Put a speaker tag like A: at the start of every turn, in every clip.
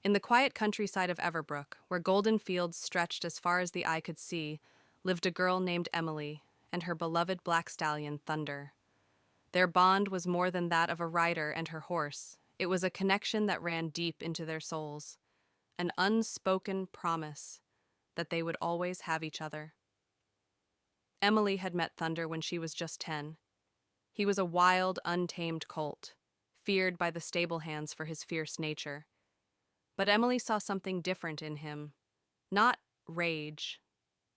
A: In the quiet countryside of Everbrook, where golden fields stretched as far as the eye could see, lived a girl named Emily and her beloved black stallion, Thunder. Their bond was more than that of a rider and her horse. It was a connection that ran deep into their souls, an unspoken promise that they would always have each other. Emily had met Thunder when she was just 10. He was a wild, untamed colt, feared by the stable hands for his fierce nature. But Emily saw something different in him. Not rage,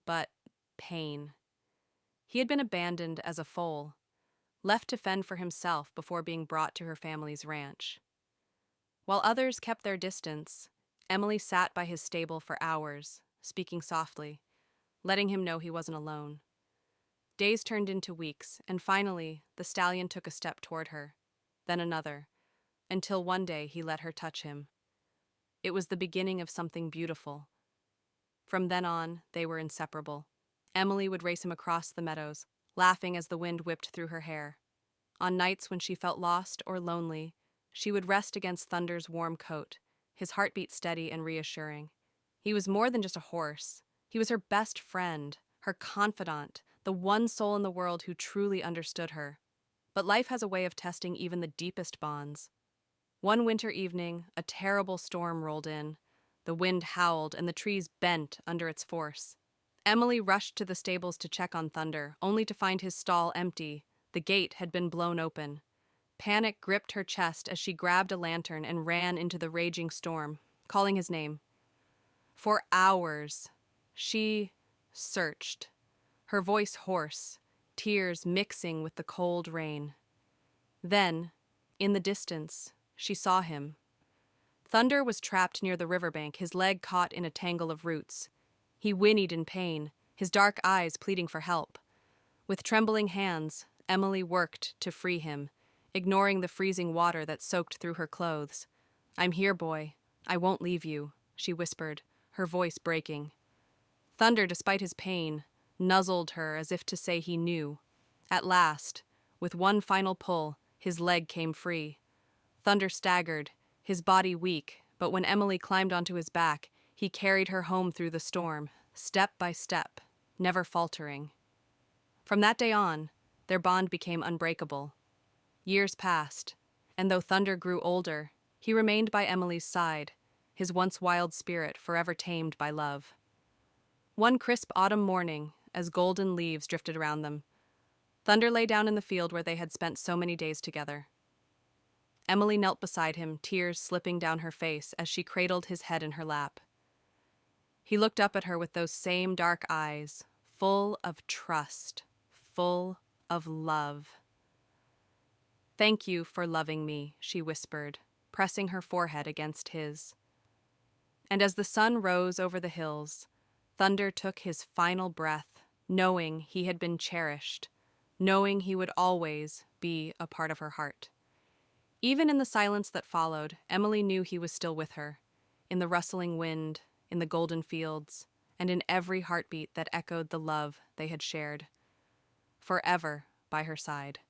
A: but pain. He had been abandoned as a foal, left to fend for himself before being brought to her family's ranch. While others kept their distance, Emily sat by his stable for hours, speaking softly, letting him know he wasn't alone. Days turned into weeks, and finally, the stallion took a step toward her, then another, until one day he let her touch him. It was the beginning of something beautiful. From then on, they were inseparable. Emily would race him across the meadows, laughing as the wind whipped through her hair. On nights when she felt lost or lonely, she would rest against Thunder's warm coat, his heartbeat steady and reassuring. He was more than just a horse. He was her best friend, her confidant, the one soul in the world who truly understood her. But life has a way of testing even the deepest bonds. One winter evening, a terrible storm rolled in. The wind howled and the trees bent under its force. Emily rushed to the stables to check on Thunder, only to find his stall empty. The gate had been blown open. Panic gripped her chest as she grabbed a lantern and ran into the raging storm, calling his name. For hours, she searched, her voice hoarse, tears mixing with the cold rain. Then, in the distance, she saw him. Thunder was trapped near the riverbank, his leg caught in a tangle of roots. He whinnied in pain, his dark eyes pleading for help. With trembling hands, Emily worked to free him, ignoring the freezing water that soaked through her clothes. "I'm here, boy. I won't leave you," she whispered, her voice breaking. Thunder, despite his pain, nuzzled her as if to say he knew. At last, with one final pull, his leg came free. Thunder staggered, his body weak, but when Emily climbed onto his back, he carried her home through the storm, step by step, never faltering. From that day on, their bond became unbreakable. Years passed, and though Thunder grew older, he remained by Emily's side, his once wild spirit forever tamed by love. One crisp autumn morning, as golden leaves drifted around them, Thunder lay down in the field where they had spent so many days together. Emily knelt beside him, tears slipping down her face as she cradled his head in her lap. He looked up at her with those same dark eyes, full of trust, full of love. "Thank you for loving me," she whispered, pressing her forehead against his. And as the sun rose over the hills, Thunder took his final breath, knowing he had been cherished, knowing he would always be a part of her heart. Even in the silence that followed, Emily knew he was still with her, in the rustling wind, in the golden fields, and in every heartbeat that echoed the love they had shared. Forever by her side.